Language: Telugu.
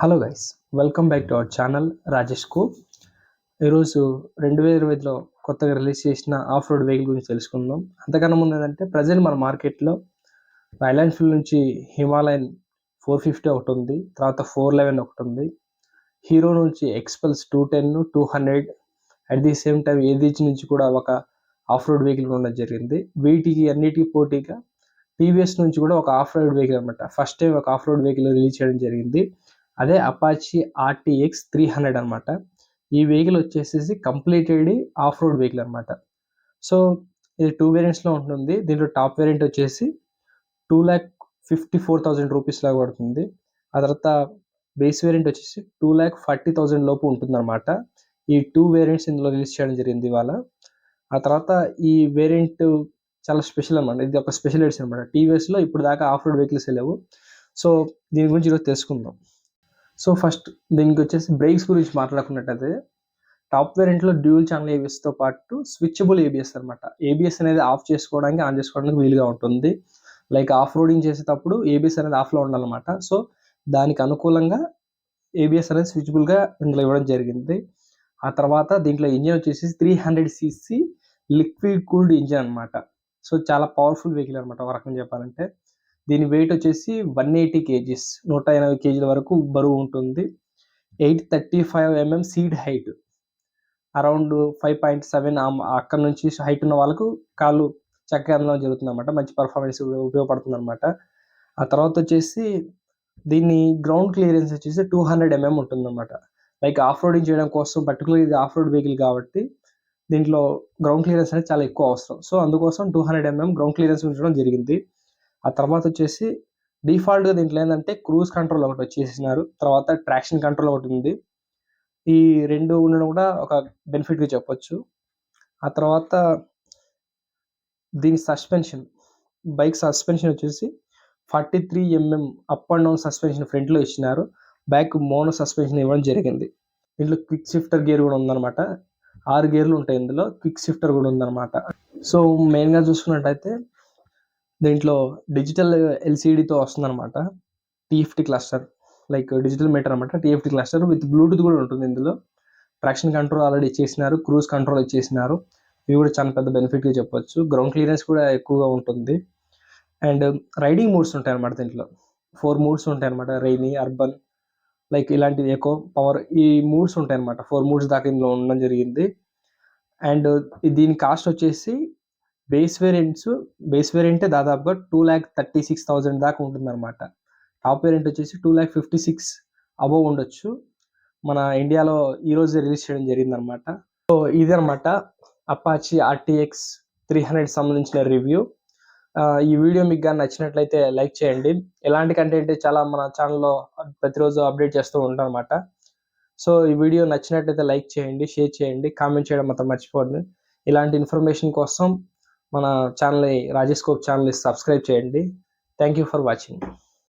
Hello guys, welcome back to our channel Rajesh కు. ఈరోజు 2020లో కొత్తగా రిలీజ్ చేసిన ఆఫ్ రోడ్ వెహికల్ గురించి తెలుసుకుందాం. అంతకన్నా ముందు ఏంటంటే ప్రజెంట్ మన మార్కెట్లో రాయల్ ఎన్ఫీల్డ్ నుంచి హిమాలయన్ 450 ఒకటి ఉంది, తర్వాత 411 ఒకటి ఉంది. హీరో నుంచి Xpulse 210, 200, at the same time ఏదీచ్ నుంచి కూడా ఒక ఆఫ్ రోడ్ వెహికల్ ఉండడం జరిగింది. వీటికి అన్నిటికీ పోటీగా టీవీఎస్ నుంచి కూడా ఒక ఆఫ్ రోడ్ వెహికల్ అనమాట, ఫస్ట్ టైం ఒక ఆఫ్ రోడ్ వెహికల్ రిలీజ్ చేయడం జరిగింది. అదే అపాచీ RTX 300 అనమాట. ఈ వెహికల్ వచ్చేసి కంప్లీటెడ్ ఆఫ్ రోడ్ వెహికల్ అనమాట. సో ఇది 2 వేరియంట్స్లో ఉంటుంది. దీంట్లో టాప్ వేరియంట్ వచ్చేసి 2,54,000 రూపీస్ లాగా పడుతుంది. ఆ తర్వాత బేస్ వేరియంట్ వచ్చేసి 2,40,000 లోపు ఉంటుంది అనమాట. ఈ 2 వేరియంట్స్ ఇందులో రిలీజ్ చేయడం జరిగింది ఇవాళ. ఆ తర్వాత ఈ వేరియంట్ చాలా స్పెషల్ అనమాట. ఇది ఒక స్పెషల్ ఎడిషన్ అనమాట. టీవీఎస్లో ఇప్పుడు దాకా ఆఫ్ రోడ్ వెహికల్స్ లేవు. సో దీని గురించి ఈరోజు తెలుసుకుందాం. సో ఫస్ట్ దీనికి వచ్చేసి బ్రేక్స్ గురించి మాట్లాడుకున్నట్టయితే టాప్ వేరియంట్లో డ్యూయల్ ఛానల్ ఏబిఎస్తో పాటు స్విచబుల్ ఏబిఎస్ అనమాట. ఏబిఎస్ అనేది ఆఫ్ చేసుకోవడానికి ఆన్ చేసుకోవడానికి వీలుగా ఉంటుంది. లైక్ ఆఫ్ రోడింగ్ చేసేటప్పుడు ఏబిఎస్ అనేది ఆఫ్లో ఉండాలన్నమాట. సో దానికి అనుకూలంగా ఏబిఎస్ అనేది స్విచబుల్గా ఇందులో ఇవ్వడం జరిగింది. ఆ తర్వాత దీంట్లో ఇంజిన్ వచ్చేసి 300cc లిక్విడ్ కూల్డ్ ఇంజిన్ అనమాట. సో చాలా పవర్ఫుల్ వెహికల్ అనమాట ఒక రకంగా చెప్పాలంటే. దీని వెయిట్ వచ్చేసి 180 kgs, 180 kgల వరకు బరువు ఉంటుంది. 835 mm సీట్ హైట్, అరౌండ్ 5.7 అక్కడ నుంచి హైట్ ఉన్న వాళ్ళకు కాళ్ళు చక్కగా అందడం జరుగుతుంది అనమాట. మంచి పర్ఫార్మెన్స్ ఉపయోగపడుతుంది అనమాట. ఆ తర్వాత వచ్చేసి దీన్ని గ్రౌండ్ క్లియరెన్స్ వచ్చేసి 200 mm ఉంటుంది అనమాట. లైక్ ఆఫ్ రోడింగ్ చేయడం కోసం పర్టికులర్ ఇది ఆఫ్ రోడ్ వెహికల్ కాబట్టి దీంట్లో గ్రౌండ్ క్లియరెన్స్ అనేది చాలా ఎక్కువ అవసరం. సో అందుకోసం 200 mm గ్రౌండ్ క్లియరెన్స్ ఉంచడం జరిగింది. ఆ తర్వాత వచ్చేసి డిఫాల్ట్గా దీంట్లో ఏంటంటే క్రూజ్ కంట్రోల్ ఒకటి వచ్చేసినారు, తర్వాత ట్రాక్షన్ కంట్రోల్ ఒకటి ఉంది. ఈ రెండు ఉండడం కూడా ఒక బెనిఫిట్గా చెప్పొచ్చు. ఆ తర్వాత దీని బైక్ సస్పెన్షన్ వచ్చేసి 43 mm up and down suspension ఫ్రంట్లో ఇచ్చినారు. బ్యాక్ మోనో సస్పెన్షన్ ఇవ్వడం జరిగింది. దీంట్లో క్విక్ షిఫ్టర్ గేర్ కూడా ఉందన్నమాట. 6 గేర్లు ఉంటాయి ఇందులో, క్విక్ షిఫ్టర్ కూడా ఉందన్నమాట. సో మెయిన్గా చూసుకున్నట్టయితే దీంట్లో డిజిటల్ LCDతో వస్తుంది అనమాట. TFT cluster, like digital meter అనమాట. TFT క్లస్టర్ విత్ బ్లూటూత్ కూడా ఉంటుంది ఇందులో. ట్రాక్షన్ కంట్రోల్ ఆల్రెడీ ఇచ్చేసినారు, క్రూజ్ కంట్రోల్ ఇచ్చేసినారు. ఇవి కూడా చాలా పెద్ద బెనిఫిట్గా చెప్పొచ్చు. గ్రౌండ్ క్లియరెన్స్ కూడా ఎక్కువగా ఉంటుంది. అండ్ రైడింగ్ మూడ్స్ ఉంటాయి అనమాట. దీంట్లో 4 మూడ్స్ ఉంటాయి అనమాట. రైనీ, అర్బన్, లైక్ ఇలాంటివి, ఎకో, పవర్, ఈ మూడ్స్ ఉంటాయి అనమాట. 4 మూడ్స్ దాకా ఇందులో ఉండడం జరిగింది. అండ్ దీని కాస్ట్ వచ్చేసి బేస్ వేరియంటే దాదాపుగా 2,36,000 దాకా ఉంటుంది అనమాట. టాప్ వేరియంట్ వచ్చేసి 2,56,000 అబోవ్ ఉండొచ్చు. మన ఇండియాలో ఈరోజు రిలీజ్ చేయడం జరిగింది అనమాట. సో ఇది అనమాట అపాచీ RTX 300 సంబంధించిన రివ్యూ. ఈ వీడియో మీకు కానీ నచ్చినట్లయితే లైక్ చేయండి. ఎలాంటి కంటెంట్ చాలా మన ఛానల్లో ప్రతిరోజు అప్డేట్ చేస్తూ ఉంటాను అనమాట. సో ఈ వీడియో నచ్చినట్లయితే లైక్ చేయండి, షేర్ చేయండి, కామెంట్ చేయడం మాత్రం మర్చిపోండి. ఇలాంటి ఇన్ఫర్మేషన్ కోసం మన ఛానల్ని రాజేష్ ఛానల్ని సబ్స్క్రైబ్ చేయండి. Thank you for watching.